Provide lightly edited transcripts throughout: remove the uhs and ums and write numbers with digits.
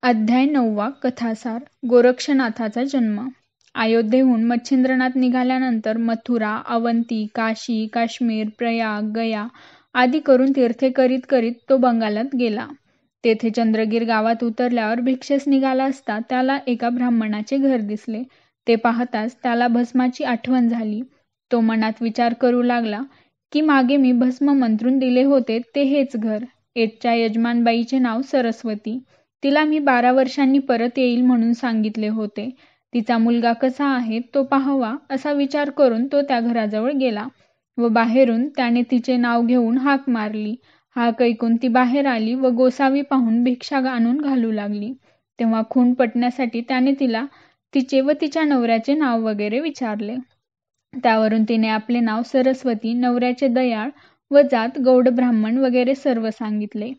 अध्याय 9 कथासार गोरक्षनाथाचा जन्म. अयोध्येहून मच्छिंद्रनाथ निघाल्यानंतर मथुरा, अवंती, काशी, काश्मीर, प्रयाग, गया आदी करून तीर्थे करीत करीत तो बंगालात गेला. तेथे चंद्रगीर गावात उतरल्यावर भिक्षेस निघाला असता त्याला एका ब्राह्मणाचे घर दिसले. ते पाहताच त्याला भस्माची आठवण झाली. तो मनात विचार करू लागला की मागे मी भस्म मंत्रून दिले होते ते हेच घर. एटच्या यजमानबाईचे नाव सरस्वती. तिला मी 12 वर्षांनी परत येईल म्हणून सांगितले होते. तिचा मुलगा कसा आहे तो पाहावा असा विचार करून तो त्या घराजवळ गेला व बाहेरून त्याने तिचे नाव घेऊन हाक मारली. हाक ऐकून ती बाहेर आली व गोसावी पाहून भिक्षा आणून घालू लागली. तेव्हा खून पटण्यासाठी त्याने तिला तिचे व तिच्या नवऱ्याचे नाव वगैरे विचारले. त्यावरून तिने आपले नाव सरस्वती, नवऱ्याचे दयाळ व जात गौड ब्राह्मण वगैरे सर्व सांगितले.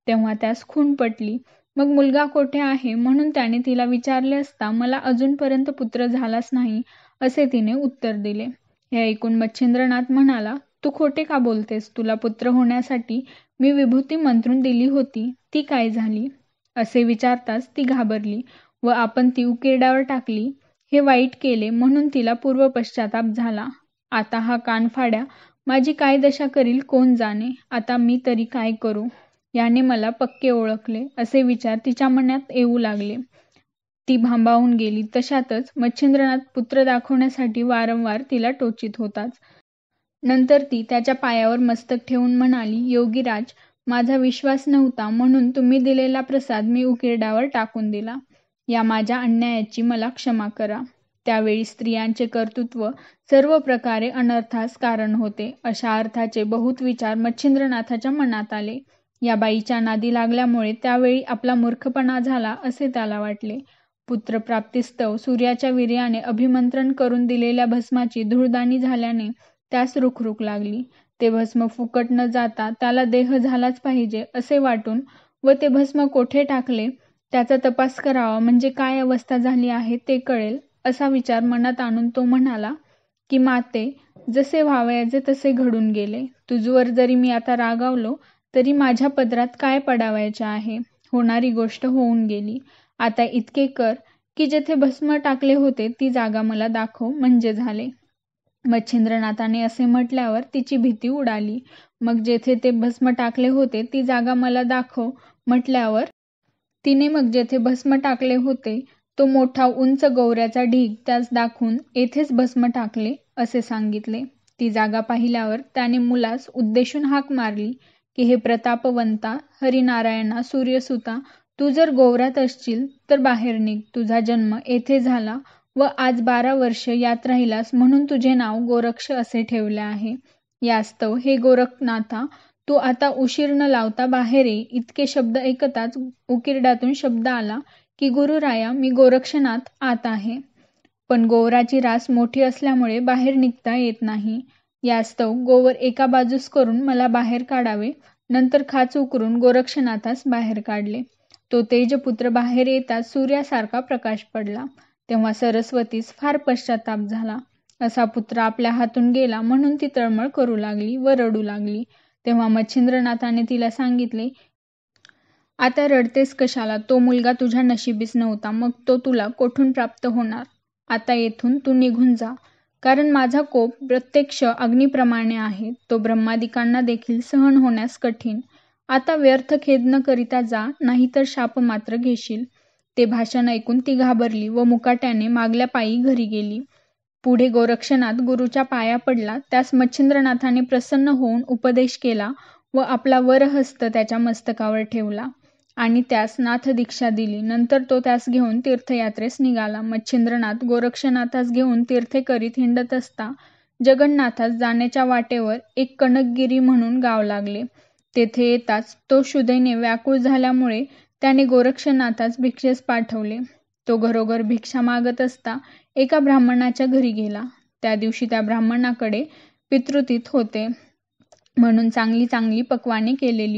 तेव्हा त्यास खून पटली. मग मुलगा कोठे आहे म्हणून त्याने तिला विचारले असता मला अजूनपर्यंत पुत्र झालाच नाही असे तिने उत्तर दिले. हे ऐकून मच्छिंद्रनाथ म्हणाला, तू खोटे का बोलतेस? तुला पुत्र होण्यासाठी मी विभूती मंत्रून दिली होती, ती काय झाली? असे विचारताच ती घाबरली व आपण ती उकिरड्यावर टाकली. हे वाईट केले म्हणून तिला पूर्व पश्चाताप झाला. आता हा कानफाड्या माझी काय दशा करील कोण जाणे. आता मी तरी काय करू? याने मला पक्के ओळखले असे विचार तिच्या मनात येऊ लागले. ती भांबावून गेली. तशातच मच्छिंद्रनाथ पुत्र दाखवण्यासाठी वारंवार तिला टोचीत होताच. नंतर ती त्याच्या पायावर मस्तक ठेवून म्हणाली, योगीराज, माझा विश्वास नव्हता म्हणून तुम्ही दिलेला प्रसाद मी उकिरड्यावर टाकून दिला. या माझ्या अन्यायाची मला क्षमा करा. त्यावेळी स्त्रियांचे कर्तृत्व सर्व प्रकारे अनर्थास कारण होते अशा अर्थाचे बहुत विचार मच्छिंद्रनाथाच्या मनात आले. या बाईच्या नादी लागल्यामुळे त्यावेळी आपला मूर्खपणा झाला असे त्याला वाटले. पुत्रप्राप्तीस्तव सूर्याच्या वीर्याने अभिमंत्रण करून दिलेल्या भस्माची धूळदाणी झाल्याने त्यास रुखरुख लागली. ते भस्म फुकट न जाता त्याला देह झालाच पाहिजे असे वाटून व ते भस्म कोठे टाकले त्याचा तपास करावा म्हणजे काय अवस्था झाली आहे ते कळेल असा विचार मनात आणून तो म्हणाला की माते, जसे व्हावयाचे तसे घडून गेले. तुझवर जरी मी आता रागावलो तरी माझ्या पदरात काय पडावायचे आहे? होणारी गोष्ट होऊन गेली. आता इतके कर की जेथे भस्म टाकले होते ती जागा मला दाखव म्हणजे झाले. मच्छिंद्रनाथाने असे म्हटल्यावर तिची भीती उडाली. मग जेथे ते भस्म टाकले होते ती जागा मला दाखव म्हटल्यावर तिने मग जेथे भस्म टाकले होते तो मोठा उंच गौऱ्याचा ढीग त्यास दाखवून येथेच भस्म टाकले असे सांगितले. ती जागा पाहिल्यावर त्याने मुलास उद्देशून हाक मारली की हे प्रतापवंता, हरिनारायणा, सूर्यसुता, तू जर गोवरात असशील तर बाहेर निघ. तुझा जन्म येथे झाला व आज 12 वर्ष यात राहिलास म्हणून तुझे नाव गोरक्ष असे ठेवले आहे. यास्तव हे गोरखनाथा, तू आता उशीर न लावता बाहेर ये. इतके शब्द ऐकताच उकिरड्यातून शब्द आला की गुरुराया, मी गोरक्षनाथ आत आहे. पण गोवराची रास मोठी असल्यामुळे बाहेर निघता येत नाही. यास्तव गोवर एका बाजूस करून मला बाहेर काढावे. नंतर खाच उकरून गोरक्षनाथास बाहेर काढले. तो तेजपुत्र बाहेर येताच सूर्यासारखा प्रकाश पडला. तेव्हा सरस्वतीस फार पश्चाताप झाला. असा पुत्र आपल्या हातून गेला म्हणून ती तळमळ करू लागली व रडू लागली. तेव्हा मच्छिंद्रनाथाने तिला सांगितले, आता रडतेस कशाला? तो मुलगा तुझ्या नशिबीस नव्हता, मग तो तुला कोठून प्राप्त होणार? आता येथून तू निघून जा, कारण माझा कोप प्रत्यक्ष अग्निप्रमाणे आहे. तो ब्रह्मादिकांना देखील सहन होण्यास कठीण. आता व्यर्थ खेद न करिता जा, नाहीतर शाप मात्र घेशील. ते भाषण ऐकून ती घाबरली व मुकाट्याने मागल्या पायी घरी गेली. पुढे गोरक्षनाथ गुरुच्या पाया पडला. त्यास मच्छिंद्रनाथाने प्रसन्न होऊन उपदेश केला व आपला वरहस्त त्याच्या मस्तकावर ठेवला आणि त्यास नाथ दीक्षा दिली. नंतर तो त्यास घेऊन तीर्थयात्रेस निघाला. मच्छिंद्रनाथ गोरक्षनाथास घेऊन तीर्थे करीत हिंडत असता जगन्नाथास जाण्याच्या वाटेवर एक कनकगिरी म्हणून गाव लागले. तेथे येताच तो क्षुधेने व्याकुळ झाल्यामुळे त्याने गोरक्षनाथास भिक्षेस पाठवले. तो घरोघर भिक्षा मागत असता एका ब्राह्मणाच्या घरी गेला. त्या दिवशी त्या ब्राह्मणाकडे पितृतीत होते म्हणून चांगली चांगली पक्वाने केलेली.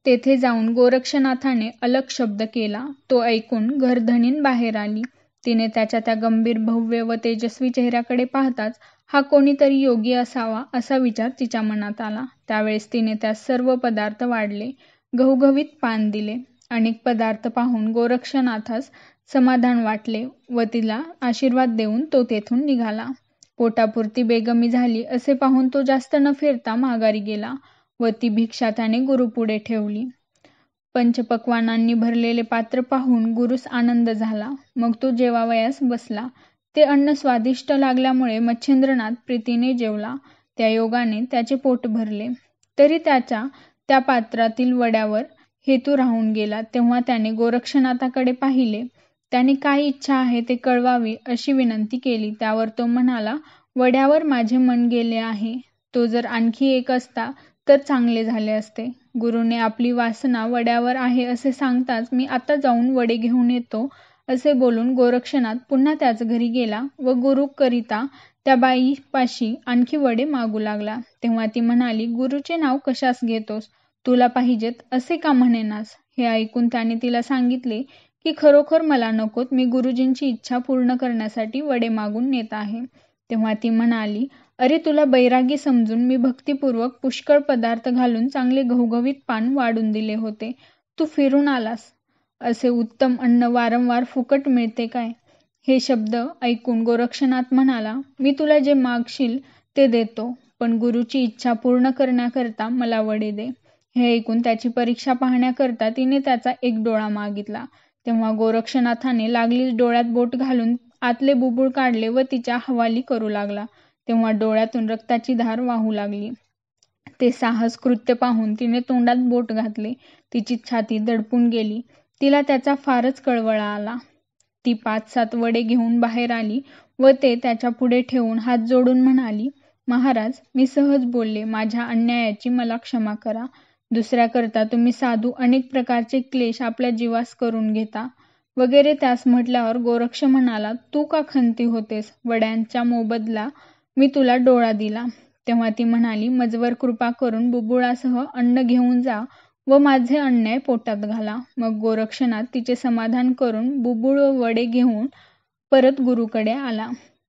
तेथे जाऊन गोरक्षनाथाने अलग शब्द केला. तो ऐकून घरधनीन बाहेर आली. तिने त्याच्या त्या गंभीर, भव्य व तेजस्वी चेहऱ्याकडे पाहताच हा कोणीतरी योगी असावा असा विचार तिच्या मनात आला. त्यावेळेस तिने त्यास सर्व पदार्थ वाढले, घवघवीत पान दिले अनेक पदार्थ पाहून गोरक्षनाथास समाधान वाटले व तिला आशीर्वाद देऊन तो तेथून निघाला. पोटापुरती बेगमी झाली असे पाहून तो जास्त न फिरता माघारी गेला व ती भिक्षा त्याने गुरुपुढे ठेवली. पंचपक्वान्नांनी भरलेले पात्र पाहून गुरुस आनंद झाला. मग तो जेवावयास बसला. ते अन्न स्वादिष्ट लागल्यामुळे मच्छिंद्रनाथ प्रीतीने जेवला. त्या योगाने त्याचे पोट भरले. तरी त्याच्या त्या पात्रातील वड्यावर हेतू राहून गेला. तेव्हा त्याने गोरक्षनाथाकडे पाहिले. त्याने काय इच्छा आहे ते कळवावी अशी विनंती केली. त्यावर तो म्हणाला, वड्यावर माझे मन गेले आहे. तो जर आणखी एक असता तर चांगले झाले असते. गुरुने आपली वासना वड्यावर आहे असे सांगताच मी आता जाऊन वडे घेऊन येतो असे बोलून गोरक्षनाथ पुन्हा त्याच घरी गेला व गुरुकरिता त्या बाईपाशी आणखी वडे मागू लागला. तेव्हा ती म्हणाली, गुरुचे नाव कशास घेतोस? तुला पाहिजेत असे का म्हणेनास? हे ऐकून त्याने तिला सांगितले की खरोखर मला नकोत, मी गुरुजींची इच्छा पूर्ण करण्यासाठी वडे मागून नेत आहे. तेव्हा ती म्हणाली, अरे तुला बैरागी समजून मी भक्तिपूर्वक पुष्कळ पदार्थ घालून चांगले घवघवीत पान वाढून दिले होते. तू फिरून आलास. असे उत्तम अन्न वारंवार फुकट मिळते काय? हे शब्द ऐकून गोरक्षनाथ म्हणाला, मी तुला जे मागशील ते देतो, पण गुरुची इच्छा पूर्ण करण्याकरता मला वडे दे. हे ऐकून त्याची परीक्षा पाहण्याकरता तिने त्याचा एक डोळा मागितला. तेव्हा गोरक्षनाथाने लागलीच डोळ्यात बोट घालून आतले बुबुळ काढले व तिच्या हवाली करू लागला. तेव्हा डोळ्यातून रक्ताची धार वाहू लागली. ते साहस कृत्य पाहून तिने तोंडात बोट घातले. तिची छाती दडपून गेली. तिला त्याचा फारच कळवळा आला. ती 5-7 वडे घेऊन बाहेर आली व ते त्याच्या पुढे ठेवून हात जोडून म्हणाली, महाराज, मी सहज बोलले. माझ्या अन्यायाची मला क्षमा करा. दुसऱ्याकरता तुम्ही साधू अनेक प्रकारचे क्लेश आपल्या जीवास करून घेता वगैरे त्यास म्हटल्यावर गोरक्ष म्हणाला, तू का खंती होतेस? वड्यांच्या मोबदला मी तुला डोळा दिला. तेव्हा ती म्हणाली, मजवर कृपा करून बुबुळासह अन्न घेऊन जा व माझे अन्याय पोटात घाला. मग गोरक्षनाथ तिचे समाधान करून बुबुळ व वडे घेऊन परत गुरुकडे आला.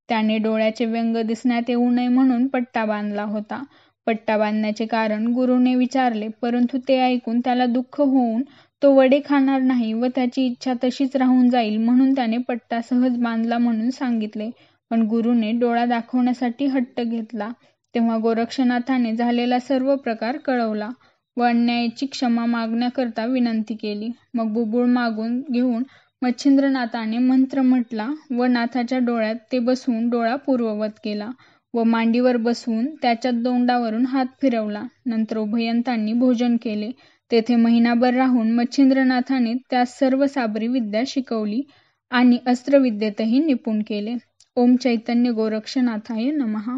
त्याने डोळ्याचे व्यंग दिसण्यात येऊ नये म्हणून पट्टा बांधला होता. पट्टा बांधण्याचे कारण गुरुने विचारले, परंतु ते ऐकून त्याला दुःख होऊन तो वडे खाणार नाही व त्याची इच्छा तशीच राहून जाईल म्हणून त्याने पट्टा सहज बांधला म्हणून सांगितले. पण गुरुने डोळा दाखवण्यासाठी हट्ट घेतला. तेव्हा गोरक्षनाथाने झालेला सर्व प्रकार कळवला व अन्यायाची क्षमा मागण्याकरता विनंती केली. मग बुबुळ मागून घेऊन मच्छिंद्रनाथाने मंत्र म्हटला व नाथाच्या डोळ्यात ते बसवून डोळा पूर्ववत केला व मांडीवर बसवून त्याच्या तोंडावरून हात फिरवला. नंतर उभयंतांनी भोजन केले. तेथे महिनाभर राहून मच्छिंद्रनाथाने त्यास सर्व साबरी विद्या शिकवली आणि अस्त्रविद्येतही निपुण केले. ओम चैतन्य गोरक्षनाथाय नमः.